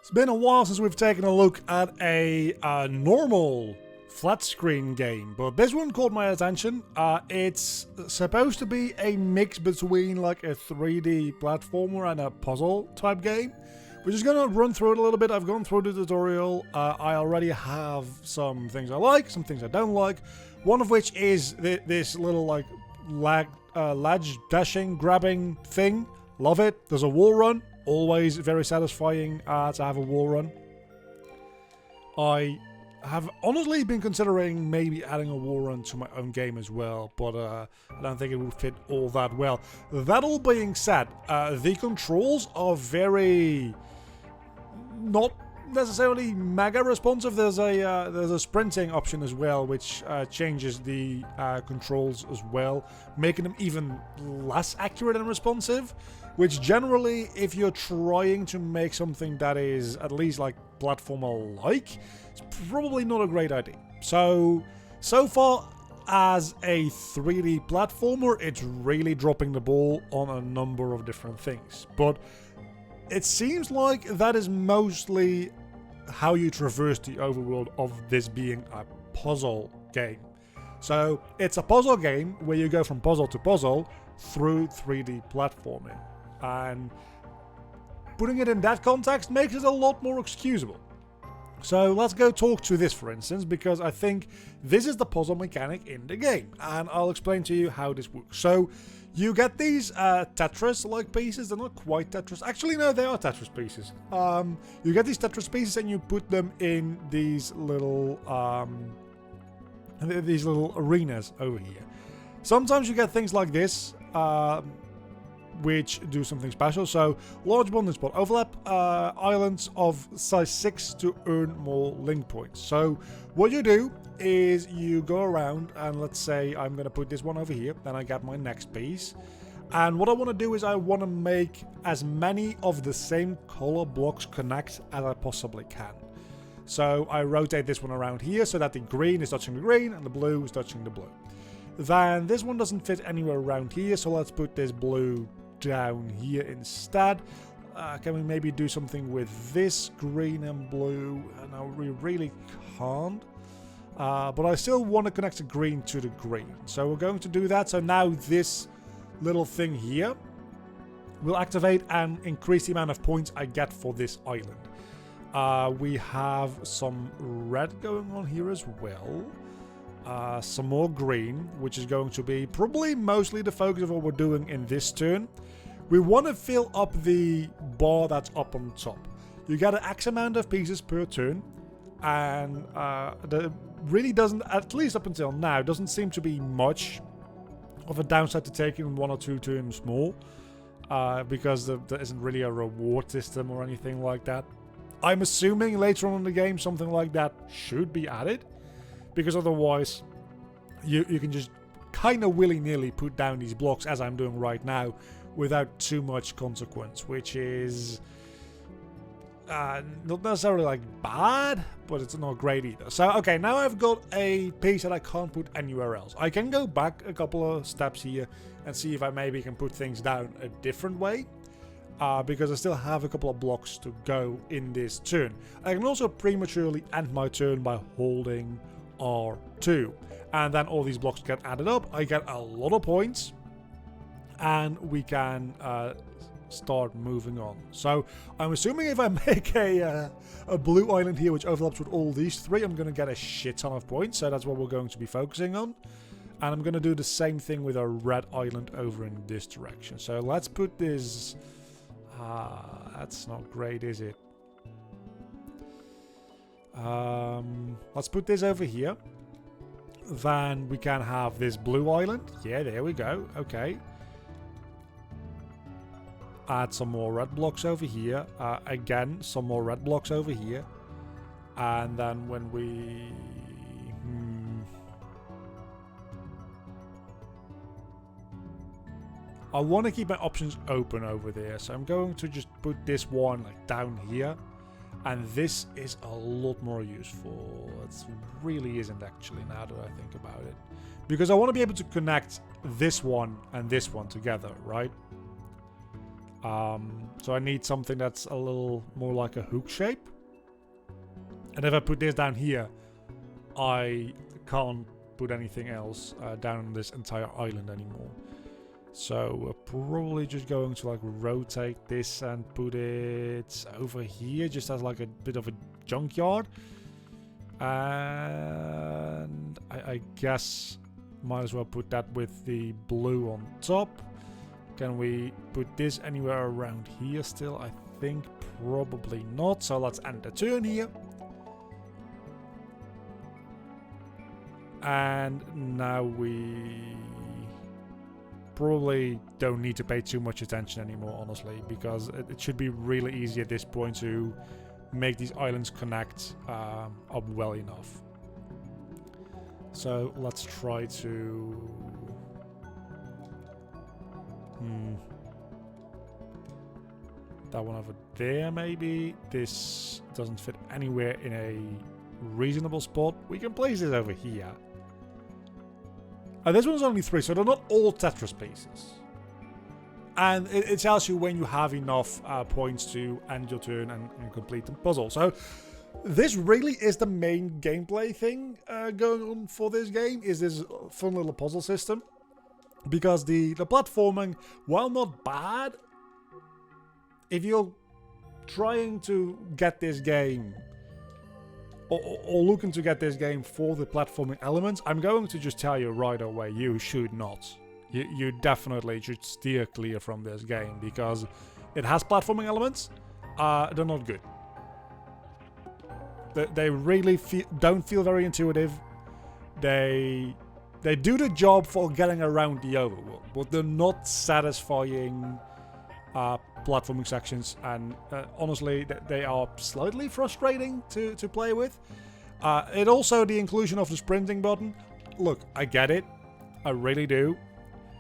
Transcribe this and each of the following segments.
It's been a while since we've taken a look at a normal flat screen game, but this one caught my attention. It's supposed to be a mix between like a 3D platformer and a puzzle type game. We're just gonna run through it a little bit. I've gone through the tutorial. I already have some things I like, some things I don't like. One of which is this little like ledge dashing grabbing thing. Love it. There's a wall run. Always very satisfying to have a wall run. I have honestly been considering maybe adding a wall run to my own game as well, but I don't think it would fit all that well. That all being said, the controls are very not necessarily mega responsive. There's a sprinting option as well, which changes the controls as well, making them even less accurate and responsive. Which generally, if you're trying to make something that is at least like platformer-like, it's probably not a great idea. So far as a 3D platformer, it's really dropping the ball on a number of different things. But it seems like that is mostly how you traverse the overworld of this being a puzzle game. So it's a puzzle game where you go from puzzle to puzzle through 3D platforming. And putting it in that context makes it a lot more excusable. So let's go talk to this, for instance, because I think this is the puzzle mechanic in the game, and I'll explain to you how this works. So you get these Tetris-like pieces. They're not quite Tetris. Actually, no, they are Tetris pieces. You get these Tetris pieces and you put them in these little arenas over here. Sometimes you get things like this, which do something special. So large bonding spot overlap islands of size 6 to earn more link points. So what you do is you go around and let's say I'm going to put this one over here, then I get my next piece, and what I want to do is I want to make as many of the same color blocks connect as I possibly can. So I rotate this one around here so that the green is touching the green and the blue is touching the blue. Then this one doesn't fit anywhere around here, so let's put this blue down here instead. Can we maybe do something with this green and blue? No, we really can't. But I still want to connect the green to the green. So we're going to do that. So now this little thing here will activate and increase the amount of points I get for this island. We have some red going on here as well. Some more green, which is going to be probably mostly the focus of what we're doing in this turn. We want to fill up the bar that's up on top. You get an X amount of pieces per turn, and there really doesn't, at least up until now, doesn't seem to be much of a downside to taking 1 or 2 turns more, because there isn't really a reward system or anything like that. I'm assuming later on in the game something like that should be added, because otherwise you can just kind of willy-nilly put down these blocks as I'm doing right now without too much consequence, which is not necessarily like bad, but it's not great either. So okay, now I've got a piece that I can't put anywhere else. I can go back a couple of steps here and see if I maybe can put things down a different way, because I still have a couple of blocks to go in this turn. I can also prematurely end my turn by holding R2, and then all these blocks get added up. I get a lot of points, and we can start moving on. So I'm assuming if I make a blue island here which overlaps with all these three, I'm going to get a shit ton of points. So that's what we're going to be focusing on, and I'm going to do the same thing with a red island over in this direction. So let's put this that's not great, is it? Let's put this over here. Then we can have this blue island. Yeah, there we go. Okay. Add some more red blocks over here. Again, some more red blocks over here. And then when we... I want to keep my options open over there. So I'm going to just put this one like down here. And this is a lot more useful. It really isn't actually, now that I think about it. Because I want to be able to connect this one and this one together, right? So I need something that's a little more like a hook shape. And if I put this down here, I can't put anything else down on this entire island anymore. So we're probably just going to like rotate this and put it over here, just as like a bit of a junkyard. And I guess might as well put that with the blue on top. Can we put this anywhere around here still? I think probably not. So let's end the turn here. And now we probably don't need to pay too much attention anymore, honestly, because it should be really easy at this point to make these islands connect up well enough. So let's try to... that one over there, maybe. This doesn't fit anywhere in a reasonable spot. We can place this over here. This one's only 3, so they're not all Tetris pieces. And it tells you when you have enough points to end your turn and complete the puzzle. So this really is the main gameplay thing going on for this game, is this fun little puzzle system. Because the platforming, while not bad, if you're trying to get this game or looking to get this game for the platforming elements, I'm going to just tell you right away, you should not. You definitely should steer clear from this game, because it has platforming elements. They're not good. They really don't feel very intuitive. They do the job for getting around the overworld, but they're not satisfying platforming sections, and honestly they are slightly frustrating to play with. It also, the inclusion of the sprinting button, look, I get it, I really do.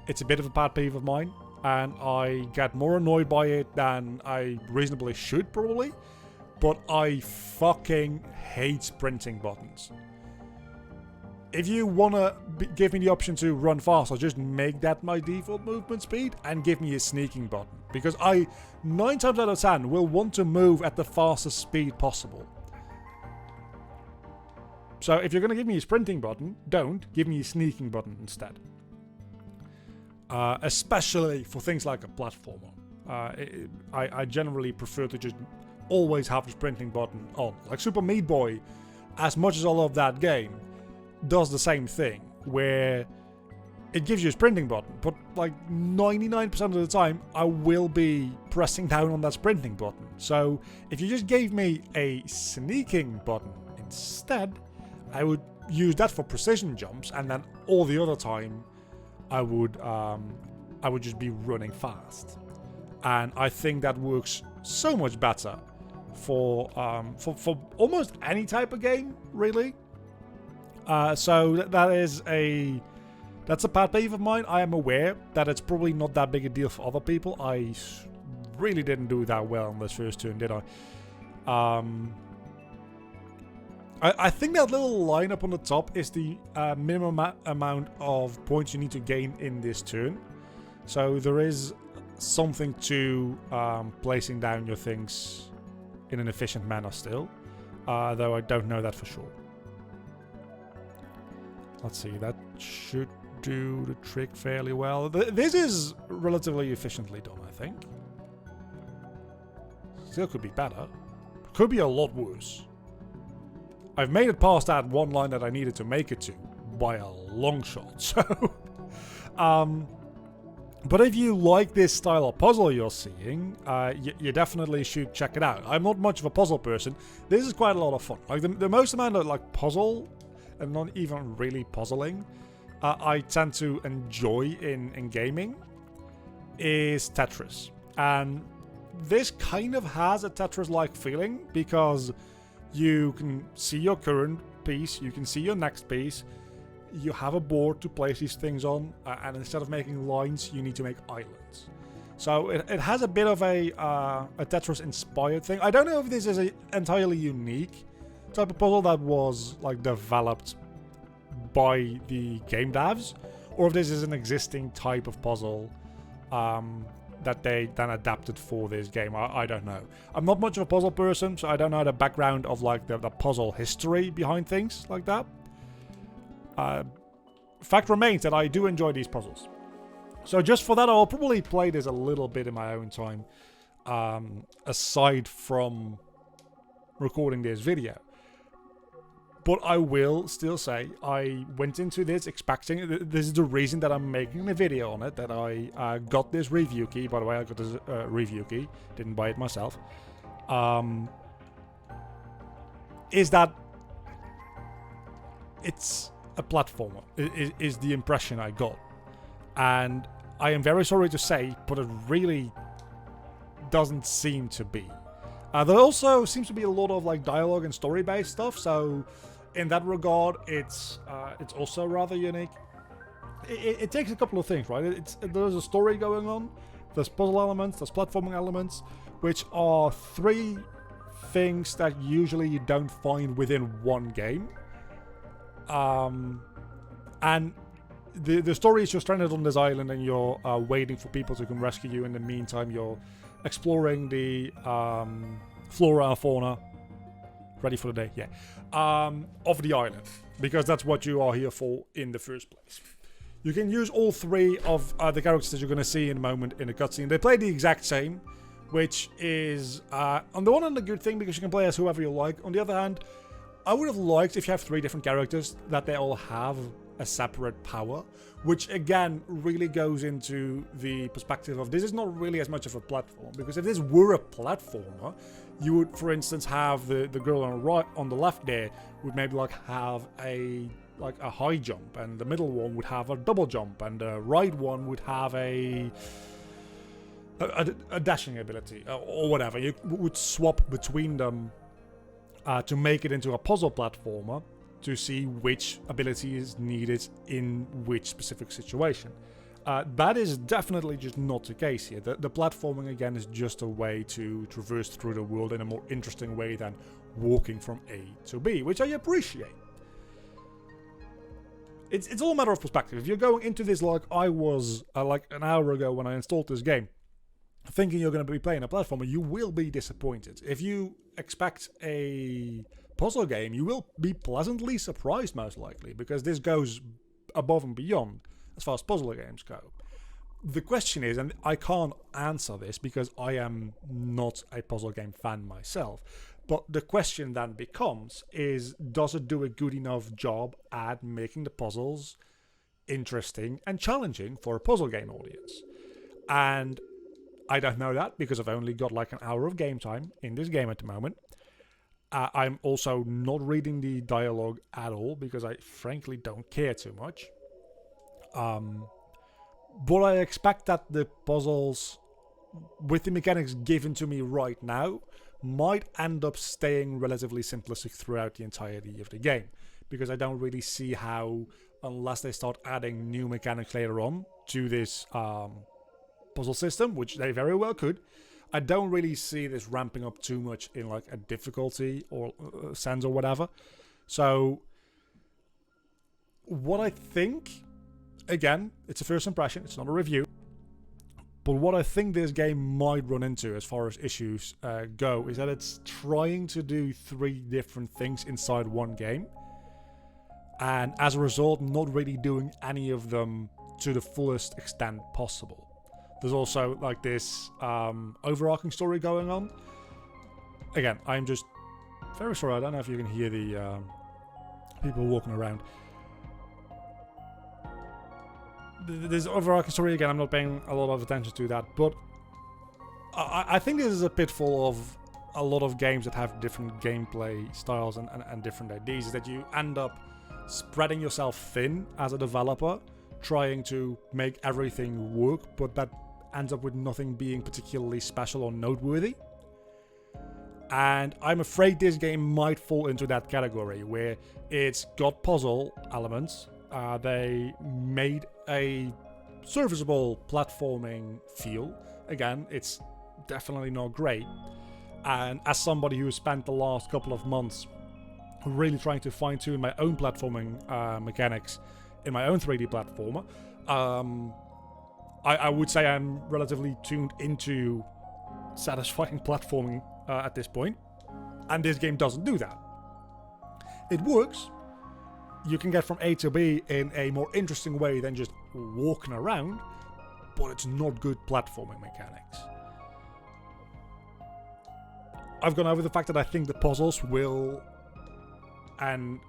It's a bit of a pet peeve of mine, and I get more annoyed by it than I reasonably should probably, but I fucking hate sprinting buttons. If you want to give me the option to run faster, just make that my default movement speed and give me a sneaking button. Because I, 9 times out of 10, will want to move at the fastest speed possible. So if you're going to give me a sprinting button, don't. Give me a sneaking button instead. Especially for things like a platformer. I generally prefer to just always have a sprinting button on. Like Super Meat Boy, as much as I love that game, does the same thing, where it gives you a sprinting button, but like 99% of the time I will be pressing down on that sprinting button. So if you just gave me a sneaking button instead, I would use that for precision jumps, and then all the other time I would just be running fast. And I think that works so much better for almost any type of game, really. So that's a pet peeve of mine. I am aware that it's probably not that big a deal for other people. I really didn't do that well on this first turn, did I? I think that little line up on the top is the minimum amount of points you need to gain in this turn. So there is something to placing down your things in an efficient manner still, though I don't know that for sure. Let's see, that should do the trick fairly well. This is relatively efficiently done, I think. Still could be better. Could be a lot worse. I've made it past that one line that I needed to make it to by a long shot, so... but if you like this style of puzzle you're seeing, you definitely should check it out. I'm not much of a puzzle person. This is quite a lot of fun. Like the most amount of like puzzle, and not even really puzzling, I tend to enjoy in gaming, is Tetris. And this kind of has a Tetris-like feeling, because you can see your current piece, you can see your next piece, you have a board to place these things on, and instead of making lines, you need to make islands. So it has a bit of a Tetris-inspired thing. I don't know if this is an entirely unique type of puzzle that was like developed by the game devs, or if this is an existing type of puzzle that they then adapted for this game. I don't know. I'm not much of a puzzle person, so I don't know the background of like the puzzle history behind things like that. Fact remains that I do enjoy these puzzles. So just for that, I'll probably play this a little bit in my own time, aside from recording this video. But I will still say I went into this expecting, this is the reason that I'm making a video on it, that I got this review key. By the way, I got this review key, didn't buy it myself. Is that it's a platformer, is the impression I got. And I am very sorry to say, but it really doesn't seem to be. There also seems to be a lot of like dialogue and story-based stuff, so in that regard, it's also rather unique. It takes a couple of things, right? There's a story going on, there's puzzle elements, there's platforming elements, which are three things that usually you don't find within one game. And the story is you're stranded on this island and you're waiting for people to come rescue you. In the meantime, you're exploring the flora and fauna. Ready for the day? Yeah. Of the island, because that's what you are here for in the first place. You can use all three of the characters that you're going to see in a moment in a cutscene. They play the exact same, which is on the one hand a good thing because you can play as whoever you like. On the other hand, I would have liked, if you have three different characters, that they all have a separate power, which again really goes into the perspective of this is not really as much of a platform, because if this were a platformer, you would, for instance, have the girl on the left there would maybe like have a high jump, and the middle one would have a double jump, and the right one would have a dashing ability or whatever. You would swap between them to make it into a puzzle platformer, to see which ability is needed in which specific situation. That is definitely just not the case here. The platforming, again, is just a way to traverse through the world in a more interesting way than walking from A to B, which I appreciate. It's all a matter of perspective. If you're going into this like I was like an hour ago when I installed this game, thinking you're going to be playing a platformer, you will be disappointed. If you expect a puzzle game, you will be pleasantly surprised, most likely, because this goes above and beyond as far as puzzle games go. The question is, and I can't answer this because I am not a puzzle game fan myself, but the question then becomes is, does it do a good enough job at making the puzzles interesting and challenging for a puzzle game audience? And I don't know that because I've only got like an hour of game time in this game at the moment. I'm also not reading the dialogue at all because I frankly don't care too much. But I expect that the puzzles, with the mechanics given to me right now, might end up staying relatively simplistic throughout the entirety of the game. Because I don't really see how, unless they start adding new mechanics later on to this puzzle system, which they very well could, I don't really see this ramping up too much in like a difficulty or sense or whatever. So what I think, again, it's a first impression, it's not a review, but what I think this game might run into as far as issues go is that it's trying to do three different things inside one game, and as a result not really doing any of them to the fullest extent possible. There's also like this overarching story going on. Again, I'm just very sorry, I don't know if you can hear the people walking around. This overarching story, again, I'm not paying a lot of attention to that, but I think this is a pitfall of a lot of games that have different gameplay styles and different ideas, is that you end up spreading yourself thin as a developer, trying to make everything work, but that ends up with nothing being particularly special or noteworthy. And I'm afraid this game might fall into that category, where it's got puzzle elements, they made a serviceable platforming feel. Again, it's definitely not great, and as somebody who spent the last couple of months really trying to fine-tune my own platforming mechanics in my own 3D platformer, I would say I'm relatively tuned into satisfying platforming at this point, and this game doesn't do that. It works. You can get from A to B in a more interesting way than just walking around, but it's not good platforming mechanics. I've gone over the fact that I think the puzzles will, and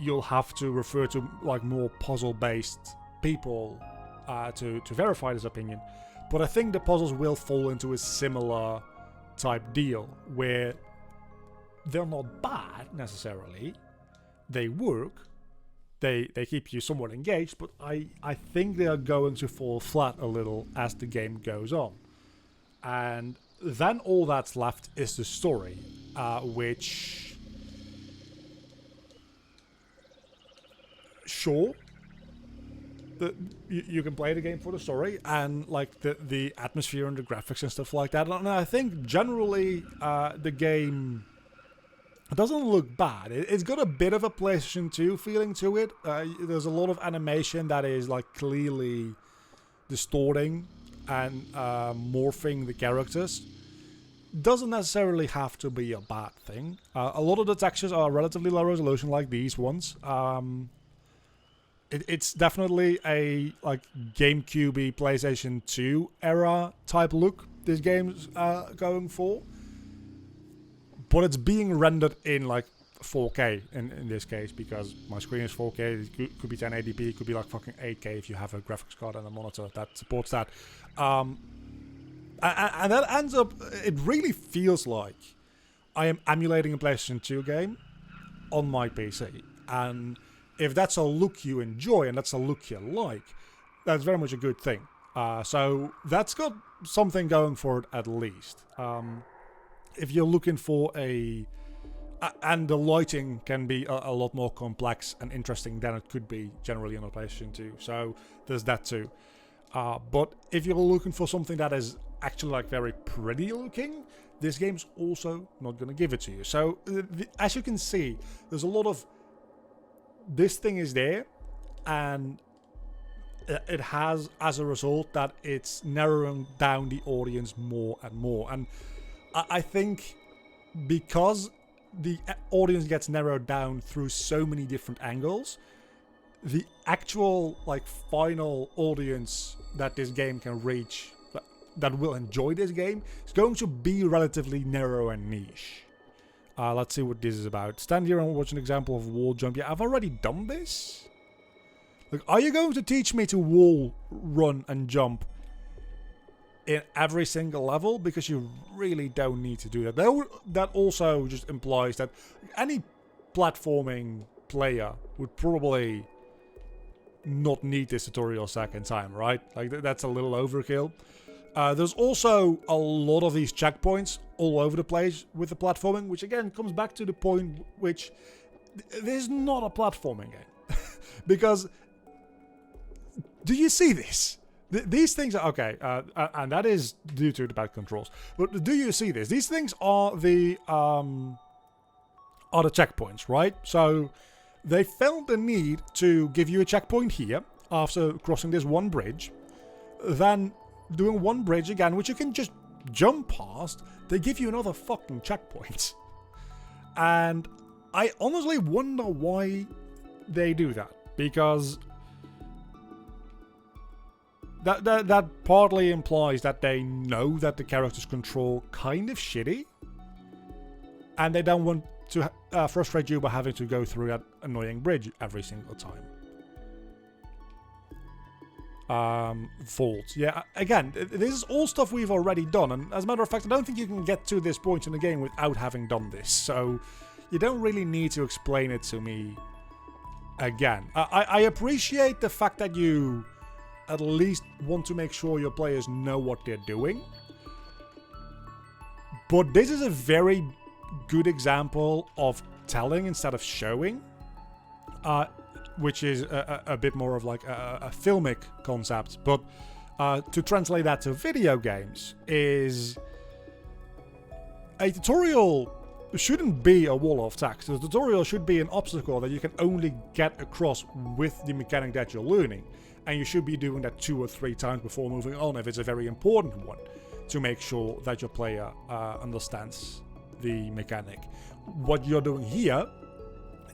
you'll have to refer to like more puzzle-based people to verify this opinion, but I think the puzzles will fall into a similar type deal where they're not bad necessarily, they work, they keep you somewhat engaged, but I think they are going to fall flat a little as the game goes on. And then all that's left is the story, which, sure, you can play the game for the story and like the atmosphere and the graphics and stuff like that. And I think generally the game doesn't look bad. It's got a bit of a PlayStation 2 feeling to it. There's a lot of animation that is like clearly distorting and morphing the characters. Doesn't necessarily have to be a bad thing. A lot of the textures are relatively low resolution, like these ones. It's definitely a like GameCube-y PlayStation 2 era type look this game's going for. But it's being rendered in like 4K in this case, because my screen is 4K. It could be 1080p, it could be like fucking 8K if you have a graphics card and a monitor that supports that. And that ends up, it really feels like I am emulating a PlayStation 2 game on my PC. And if that's a look you enjoy and that's a look you like, that's very much a good thing. So that's got something going for it at least. If you're looking for and the lighting can be a lot more complex and interesting than it could be generally on a PlayStation 2. So there's that too. But if you're looking for something that is actually like very pretty looking, this game's also not going to give it to you. So as you can see, there's a lot of this thing is there, and it has as a result that it's narrowing down the audience more and more. And I think because the audience gets narrowed down through so many different angles, the actual like final audience that this game can reach, that will enjoy this game, is going to be relatively narrow and niche. Let's see what this is about. Stand here and watch an example of wall jump. Yeah, I've already done this. Like, are you going to teach me to wall run and jump in every single level? Because you really don't need to do that. That also just implies that any platforming player would probably not need this tutorial second time, right? Like, that's a little overkill. There's also a lot of these checkpoints all over the place with the platforming, which again comes back to the point which this is not a platforming game. Because, do you see this? These things are, okay, and that is due to the bad controls. But do you see this? These things are the checkpoints, right? So they felt the need to give you a checkpoint here after crossing this one bridge, then doing one bridge again, which you can just jump past. They give you another fucking checkpoint. And I honestly wonder why they do that, because that partly implies that they know that the characters control kind of shitty, and they don't want to frustrate you by having to go through that annoying bridge every single time. Faults. Yeah, again, this is all stuff we've already done, and as a matter of fact, I don't think you can get to this point in the game without having done this, so you don't really need to explain it to me again. I appreciate the fact that you at least want to make sure your players know what they're doing, but this is a very good example of telling instead of showing, which is a bit more of like a filmic concept. But to translate that to video games, is a tutorial shouldn't be a wall of text. The tutorial should be an obstacle that you can only get across with the mechanic that you're learning. And you should be doing that 2 or 3 times before moving on if it's a very important one, to make sure that your player understands the mechanic. What you're doing here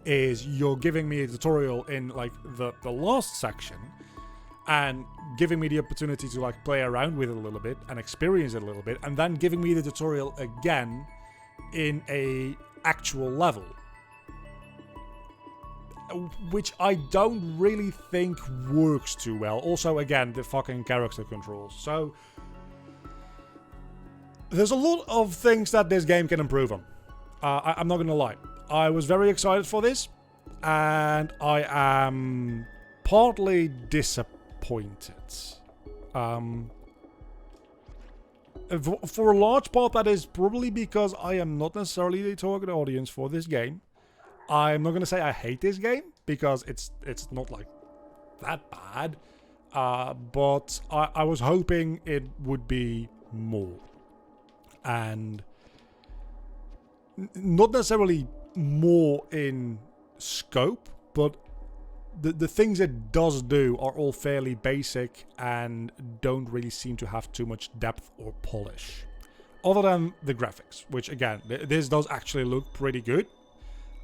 is you're giving me a tutorial in like the last section and giving me the opportunity to like play around with it a little bit and experience it a little bit, and then giving me the tutorial again in a actual level, which I don't really think works too well. Also, again, the fucking character controls. So there's a lot of things that this game can improve on. I'm not gonna lie. I was very excited for this, and I am partly disappointed. For a large part, that is probably because I am not necessarily the target audience for this game. I'm not gonna say I hate this game, because it's not like that bad, but I was hoping it would be more, and not necessarily more in scope, but the things it does do are all fairly basic and don't really seem to have too much depth or polish, other than the graphics, which again, this does actually look pretty good.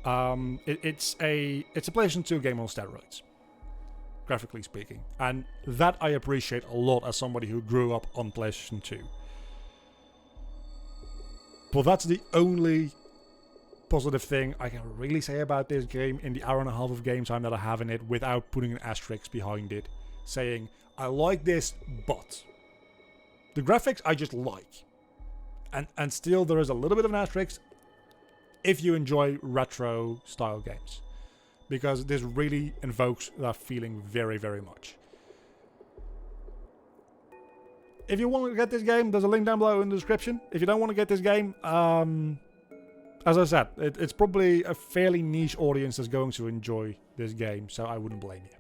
It's a PlayStation 2 game on steroids, graphically speaking, and that I appreciate a lot as somebody who grew up on PlayStation 2. But that's the only positive thing I can really say about this game in the hour and a half of game time that I have in it, without putting an asterisk behind it, saying I like this, but the graphics I just like, and still there is a little bit of an asterisk if you enjoy retro style games, because this really invokes that feeling very, very much. If you want to get this game, there's a link down below in the description. If you don't want to get this game, as I said, it's probably a fairly niche audience that's going to enjoy this game, so I wouldn't blame you.